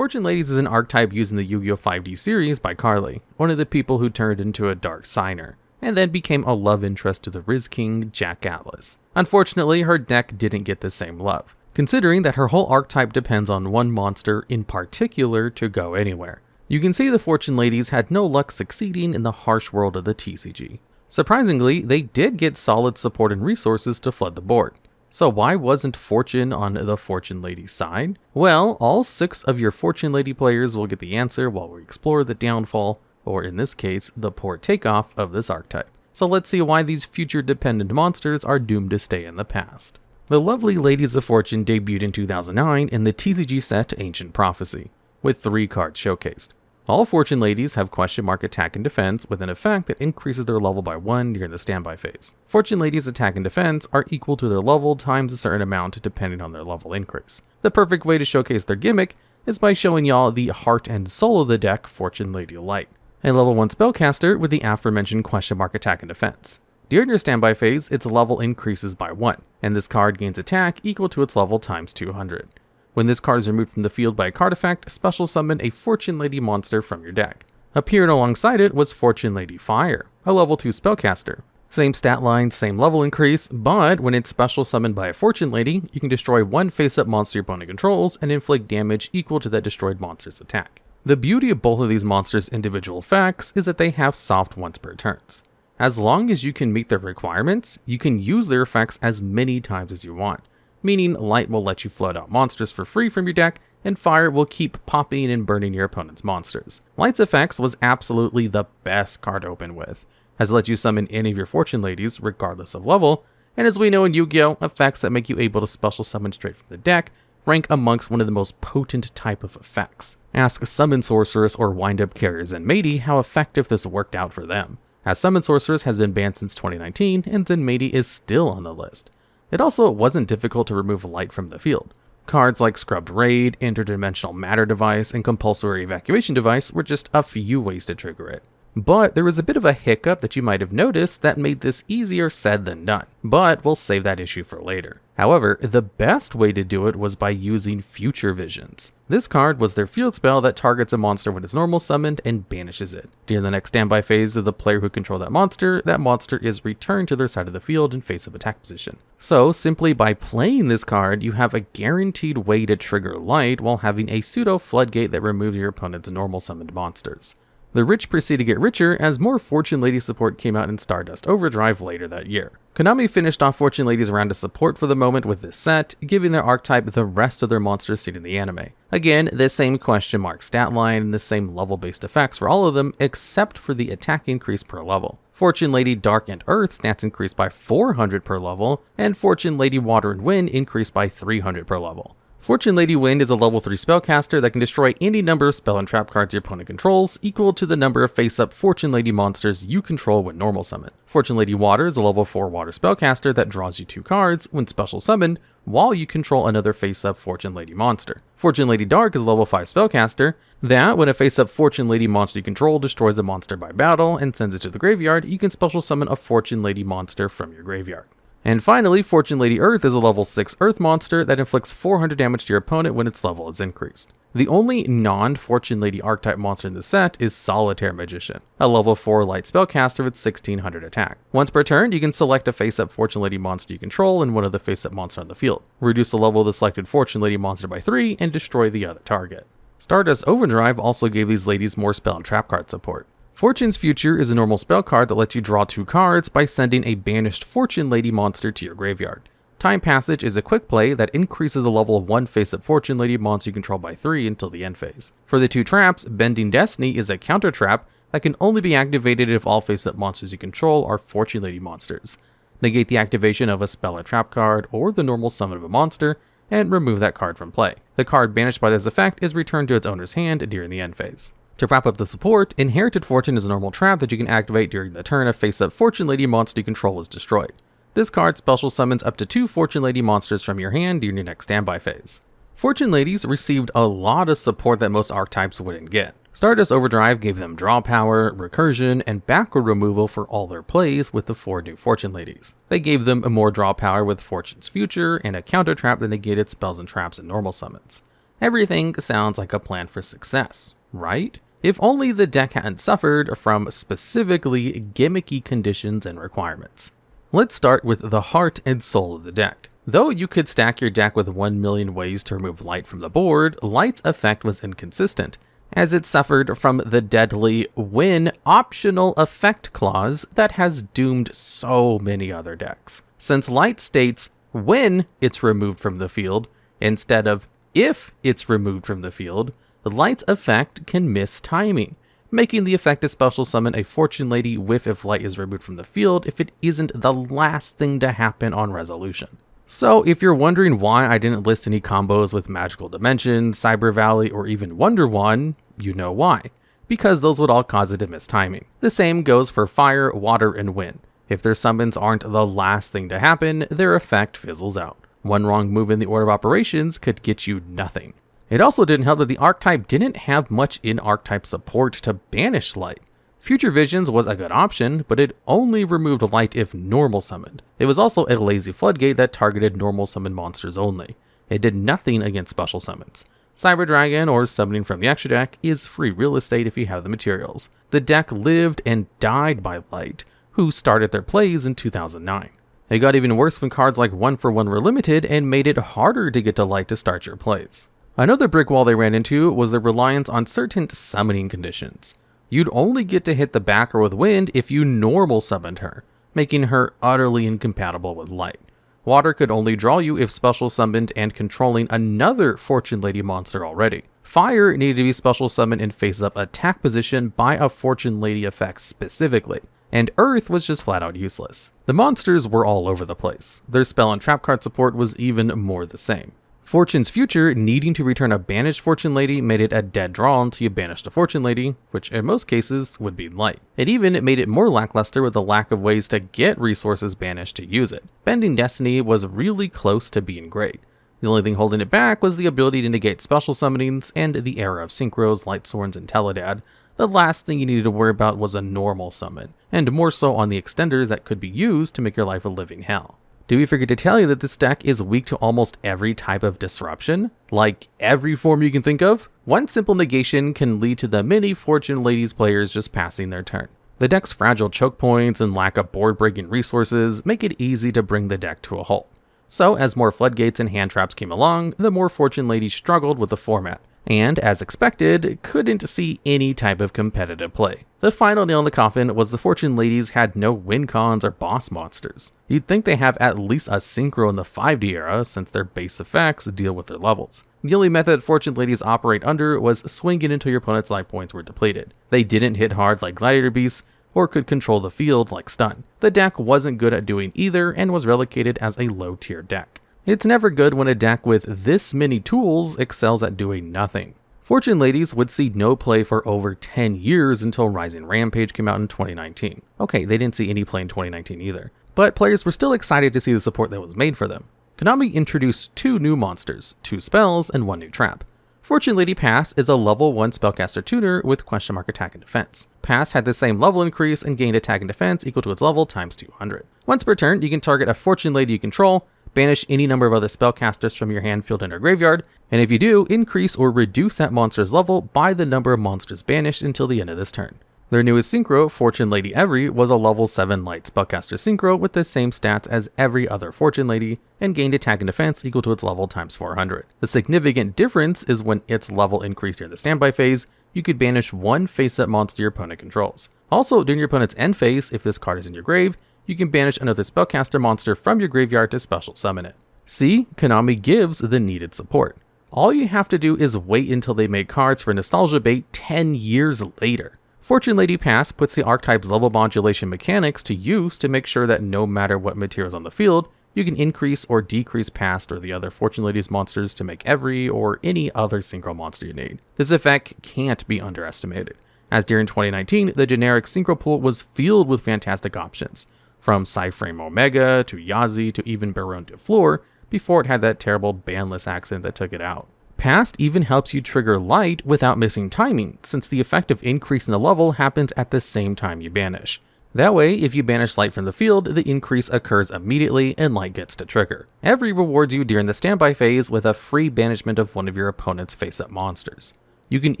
Fortune Ladies is an archetype used in the Yu-Gi-Oh! 5D series by Carly, one of the people who turned into a dark signer, and then became a love interest to the Rizz King, Jack Atlas. Unfortunately, her deck didn't get the same love, considering that her whole archetype depends on one monster in particular to go anywhere. You can see the Fortune Ladies had no luck succeeding in the harsh world of the TCG. Surprisingly, they did get solid support and resources to flood the board. So why wasn't Fortune on the Fortune Lady side? Well, all 6 of your Fortune Lady players will get the answer while we explore the downfall, or in this case, the poor takeoff of this archetype. So let's see why these future-dependent monsters are doomed to stay in the past. The lovely Ladies of Fortune debuted in 2009 in the TCG set Ancient Prophecy, with 3 cards showcased. All Fortune Ladies have question mark attack and defense with an effect that increases their level by 1 during the standby phase. Fortune Ladies' attack and defense are equal to their level times a certain amount depending on their level increase. The perfect way to showcase their gimmick is by showing y'all the heart and soul of the deck, Fortune Lady Light, a level 1 spellcaster with the aforementioned question mark attack and defense. During your standby phase, its level increases by 1, and this card gains attack equal to its level times 200. When this card is removed from the field by a card effect, special summon a Fortune Lady monster from your deck. Appearing alongside it was Fortune Lady Fire, a level 2 spellcaster. Same stat line, same level increase, but when it's special summoned by a Fortune Lady, you can destroy 1 face-up monster your opponent controls and inflict damage equal to that destroyed monster's attack. The beauty of both of these monsters' individual effects is that they have soft once per turns. As long as you can meet their requirements, you can use their effects as many times as you want. Meaning Light will let you float out monsters for free from your deck, and Fire will keep popping and burning your opponent's monsters. Light's effects was absolutely the best card to open with, as it lets you summon any of your Fortune Ladies regardless of level, and as we know in Yu-Gi-Oh!, effects that make you able to special summon straight from the deck rank amongst one of the most potent type of effects. Ask Summon Sorceress or Wind-Up Carriers and Zenmaity how effective this worked out for them, as Summon Sorceress has been banned since 2019 and Zenmaity is still on the list. It also wasn't difficult to remove Light from the field. Cards like Scrubbed Raid, Interdimensional Matter Device, and Compulsory Evacuation Device were just a few ways to trigger it. But there was a bit of a hiccup that you might have noticed that made this easier said than done, but we'll save that issue for later. However, the best way to do it was by using Future Visions. This card was their field spell that targets a monster when it's normal summoned and banishes it. During the next standby phase of the player who controls that monster is returned to their side of the field in face of attack position. So simply by playing this card, you have a guaranteed way to trigger Light while having a pseudo floodgate that removes your opponent's normal summoned monsters. The rich proceed to get richer as more Fortune Lady support came out in Stardust Overdrive later that year. Konami finished off Fortune Lady's round of support for the moment with this set, giving their archetype the rest of their monsters seen in the anime. Again, the same question mark stat line and the same level-based effects for all of them except for the attack increase per level. Fortune Lady Dark and Earth stats increased by 400 per level, and Fortune Lady Water and Wind increased by 300 per level. Fortune Lady Wind is a level 3 spellcaster that can destroy any number of spell and trap cards your opponent controls, equal to the number of face-up Fortune Lady monsters you control when normal summoned. Fortune Lady Water is a level 4 water spellcaster that draws you 2 cards when special summoned, while you control another face-up Fortune Lady monster. Fortune Lady Dark is a level 5 spellcaster that, when a face-up Fortune Lady monster you control destroys a monster by battle and sends it to the graveyard, you can special summon a Fortune Lady monster from your graveyard. And finally, Fortune Lady Earth is a level 6 Earth monster that inflicts 400 damage to your opponent when its level is increased. The only non-Fortune Lady archetype monster in the set is Solitaire Magician, a level 4 light spellcaster with 1600 attack. Once per turn, you can select a face-up Fortune Lady monster you control and one of the face-up monsters on the field. Reduce the level of the selected Fortune Lady monster by 3 and destroy the other target. Stardust Overdrive also gave these ladies more spell and trap card support. Fortune's Future is a normal spell card that lets you draw 2 cards by sending a banished Fortune Lady monster to your graveyard. Time Passage is a quick play that increases the level of 1 face-up Fortune Lady monster you control by 3 until the end phase. For the 2 traps, Bending Destiny is a counter trap that can only be activated if all face-up monsters you control are Fortune Lady monsters. Negate the activation of a spell or trap card or the normal summon of a monster, and remove that card from play. The card banished by this effect is returned to its owner's hand during the end phase. To wrap up the support, Inherited Fortune is a normal trap that you can activate during the turn a face-up Fortune Lady monster you control is destroyed. This card special summons up to 2 Fortune Lady monsters from your hand during your next standby phase. Fortune Ladies received a lot of support that most archetypes wouldn't get. Stardust Overdrive gave them draw power, recursion, and backward removal for all their plays with the 4 new Fortune Ladies. They gave them more draw power with Fortune's Future and a counter trap that negated spells and traps and normal summons. Everything sounds like a plan for success, right? If only the deck hadn't suffered from specifically gimmicky conditions and requirements. Let's start with the heart and soul of the deck. Though you could stack your deck with 1 million ways to remove light from the board, light's effect was inconsistent, as it suffered from the deadly win optional effect clause that has doomed so many other decks. Since light states when it's removed from the field, instead of if it's removed from the field, light's effect can miss timing, making the effect to special summon a Fortune Lady whiff if light is removed from the field if it isn't the last thing to happen on resolution. So if you're wondering why I didn't list any combos with Magical Dimension, Cyber Valley, or even Wonder Wand, you know why. Because those would all cause it to miss timing. The same goes for Fire, Water, and Wind. If their summons aren't the last thing to happen, their effect fizzles out. One wrong move in the order of operations could get you nothing. It also didn't help that the Archetype didn't have much in-Archetype support to banish light. Future Visions was a good option, but it only removed light if normal summoned. It was also a lazy floodgate that targeted normal summon monsters only. It did nothing against special summons. Cyber Dragon, or summoning from the extra deck, is free real estate if you have the materials. The deck lived and died by light, who started their plays in 2009. It got even worse when cards like 1-for-1 were limited and made it harder to get to light to start your plays. Another brick wall they ran into was their reliance on certain summoning conditions. You'd only get to hit the backer with Wind if you normal summoned her, making her utterly incompatible with light. Water could only draw you if special summoned and controlling another Fortune Lady monster already. Fire needed to be special summoned in face-up attack position by a Fortune Lady effect specifically, and Earth was just flat out useless. The monsters were all over the place. Their spell and trap card support was even more the same. Fortune's Future needing to return a banished Fortune Lady made it a dead draw until you banished a Fortune Lady, which in most cases would be light. It even made it more lackluster with the lack of ways to get resources banished to use it. Bending Destiny was really close to being great. The only thing holding it back was the ability to negate special summonings and the era of Synchros, Light Sworns, and Teledad. The last thing you needed to worry about was a normal summon, and more so on the extenders that could be used to make your life a living hell. Do we forget to tell you that this deck is weak to almost every type of disruption? Like every form you can think of? One simple negation can lead to the many Fortune Ladies players just passing their turn. The deck's fragile choke points and lack of board-breaking resources make it easy to bring the deck to a halt. So as more floodgates and hand traps came along, the more Fortune Ladies struggled with the format, and as expected, couldn't see any type of competitive play. The final nail in the coffin was the Fortune Ladies had no win cons or boss monsters. You'd think they have at least a synchro in the 5D era since their base effects deal with their levels. The only method Fortune Ladies operate under was swinging until your opponent's life points were depleted. They didn't hit hard like Gladiator Beasts, or could control the field like Stun. The deck wasn't good at doing either and was relegated as a low tier deck. It's never good when a deck with this many tools excels at doing nothing. Fortune Ladies would see no play for over 10 years until Rising Rampage came out in 2019. Okay, they didn't see any play in 2019 either, but players were still excited to see the support that was made for them. Konami introduced 2 new monsters, 2 spells, and 1 new trap. Fortune Lady Pass is a level 1 spellcaster tuner with question mark attack and defense. Pass had the same level increase and gained attack and defense equal to its level times 200. Once per turn, you can target a Fortune Lady you control, banish any number of other spellcasters from your hand, field, and or graveyard, and if you do, increase or reduce that monster's level by the number of monsters banished until the end of this turn. Their newest synchro, Fortune Lady Every, was a level 7 light spellcaster synchro with the same stats as every other Fortune Lady, and gained attack and defense equal to its level times 400. The significant difference is when its level increased during the standby phase, you could banish 1 face-up monster your opponent controls. Also, during your opponent's end phase, if this card is in your grave, you can banish another spellcaster monster from your graveyard to special summon it. See, Konami gives the needed support. All you have to do is wait until they make cards for nostalgia bait 10 years later. Fortune Lady Pass puts the Archetype's level modulation mechanics to use to make sure that no matter what material is on the field, you can increase or decrease Past or the other Fortune Ladies monsters to make every or any other synchro monster you need. This effect can't be underestimated, as during 2019, the generic synchro pool was filled with fantastic options, from Psyframe Omega to Yazi to even Baron de Fleur, before it had that terrible banless accident that took it out. Past even helps you trigger light without missing timing, since the effect of increasing the level happens at the same time you banish. That way, if you banish Light from the field, the increase occurs immediately and Light gets to trigger. Every rewards you during the standby phase with a free banishment of one of your opponent's face-up monsters. You can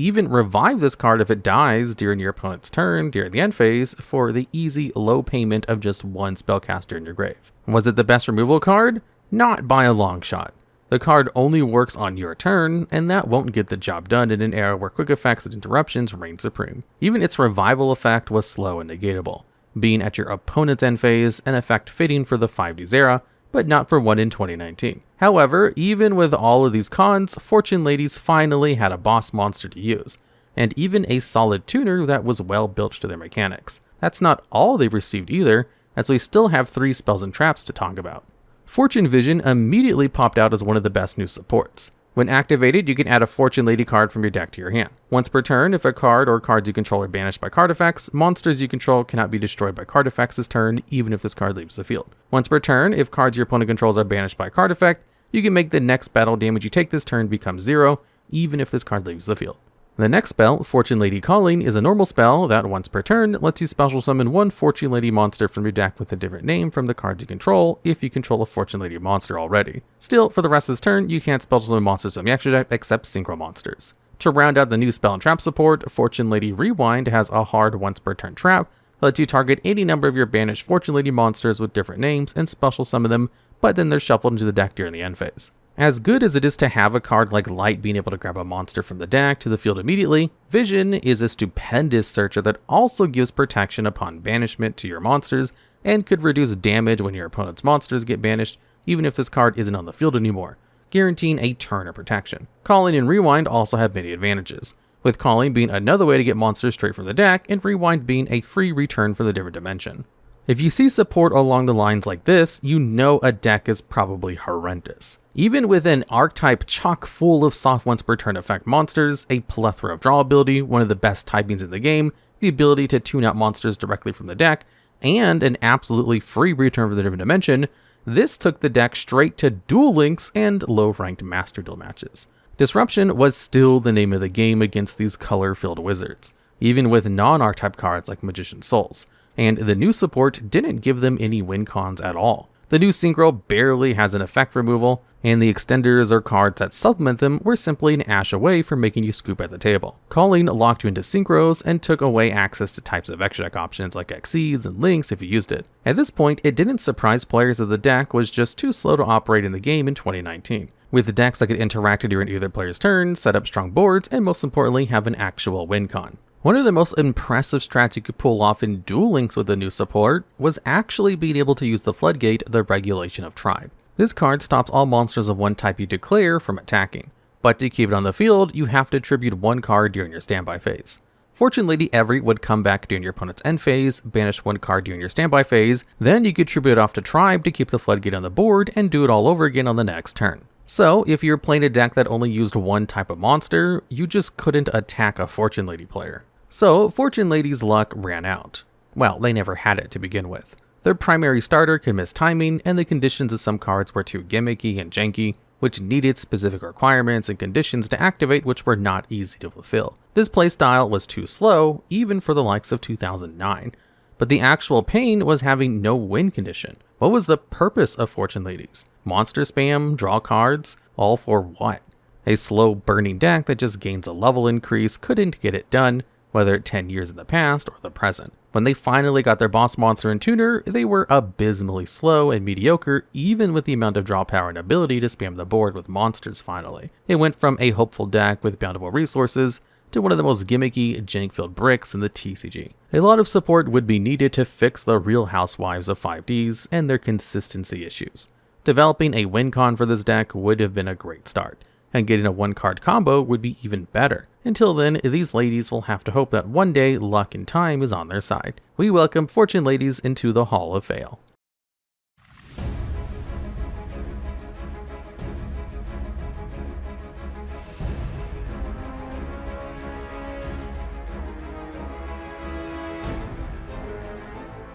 even revive this card if it dies during your opponent's turn during the end phase for the easy low payment of just one spellcaster in your grave. Was it the best removal card? Not by a long shot. The card only works on your turn, and that won't get the job done in an era where quick effects and interruptions reign supreme. Even its revival effect was slow and negatable, being at your opponent's end phase, an effect fitting for the 5Ds era, but not for one in 2019. However, even with all of these cons, Fortune Ladies finally had a boss monster to use, and even a solid tuner that was well built to their mechanics. That's not all they received either, as we still have 3 spells and traps to talk about. Fortune Vision immediately popped out as one of the best new supports. When activated, you can add a Fortune Lady card from your deck to your hand. Once per turn, if a card or cards you control are banished by card effects, monsters you control cannot be destroyed by card effects this turn, even if this card leaves the field. Once per turn, if cards your opponent controls are banished by card effect, you can make the next battle damage you take this turn become 0, even if this card leaves the field. The next spell, Fortune Lady Calling, is a normal spell that once per turn lets you special summon one Fortune Lady monster from your deck with a different name from the cards you control if you control a Fortune Lady monster already. Still, for the rest of this turn, you can't special summon monsters from the extra deck except synchro monsters. To round out the new spell and trap support, Fortune Lady Rewind has a hard once per turn trap that lets you target any number of your banished Fortune Lady monsters with different names and special summon them, but then they're shuffled into the deck during the end phase. As good as it is to have a card like Light being able to grab a monster from the deck to the field immediately, Vision is a stupendous searcher that also gives protection upon banishment to your monsters and could reduce damage when your opponent's monsters get banished, even if this card isn't on the field anymore, guaranteeing a turn of protection. Calling and Rewind also have many advantages, with Calling being another way to get monsters straight from the deck and Rewind being a free return for the different dimension. If you see support along the lines like this, you know a deck is probably horrendous. Even with an Archetype chock full of soft once per turn effect monsters, a plethora of draw ability, one of the best typings in the game, the ability to tune out monsters directly from the deck, and an absolutely free return for the different dimension, this took the deck straight to Duel Links and low-ranked Master Duel matches. Disruption was still the name of the game against these color-filled wizards, even with non-Archetype cards like Magician's Souls. And the new support didn't give them any win cons at all. The new Synchro barely has an effect removal, and the extenders or cards that supplement them were simply an ash away from making you scoop at the table. Calling locked you into Synchros and took away access to types of extra deck options like Xyz and Links if you used it. At this point, it didn't surprise players that the deck was just too slow to operate in the game in 2019. With decks that could interact during either player's turn, set up strong boards, and most importantly have an actual win con. One of the most impressive strats you could pull off in Duel Links with the new support was actually being able to use the Floodgate, the Regulation of Tribe. This card stops all monsters of one type you declare from attacking, but to keep it on the field, you have to tribute one card during your standby phase. Fortune Lady Every would come back during your opponent's end phase, banish one card during your standby phase, then you could tribute it off to Tribe to keep the Floodgate on the board and do it all over again on the next turn. So, if you're playing a deck that only used one type of monster, you just couldn't attack a Fortune Lady player. So, Fortune Lady's luck ran out. Well, they never had it to begin with. Their primary starter could miss timing, and the conditions of some cards were too gimmicky and janky, which needed specific requirements and conditions to activate which were not easy to fulfill. This playstyle was too slow, even for the likes of 2009. But the actual pain was having no win condition. What was the purpose of Fortune Ladies? Monster spam, draw cards, all for what? A slow burning deck that just gains a level increase couldn't get it done, whether 10 years in the past or the present. When they finally got their boss monster and tuner, they were abysmally slow and mediocre even with the amount of draw power and ability to spam the board with monsters finally. It went from a hopeful deck with bountiful resources to one of the most gimmicky, jank-filled bricks in the TCG. A lot of support would be needed to fix the real housewives of 5Ds and their consistency issues. Developing a win con for this deck would have been a great start, and getting a one-card combo would be even better. Until then, these ladies will have to hope that one day luck and time is on their side. We welcome Fortune Ladies into the Hall of Fail.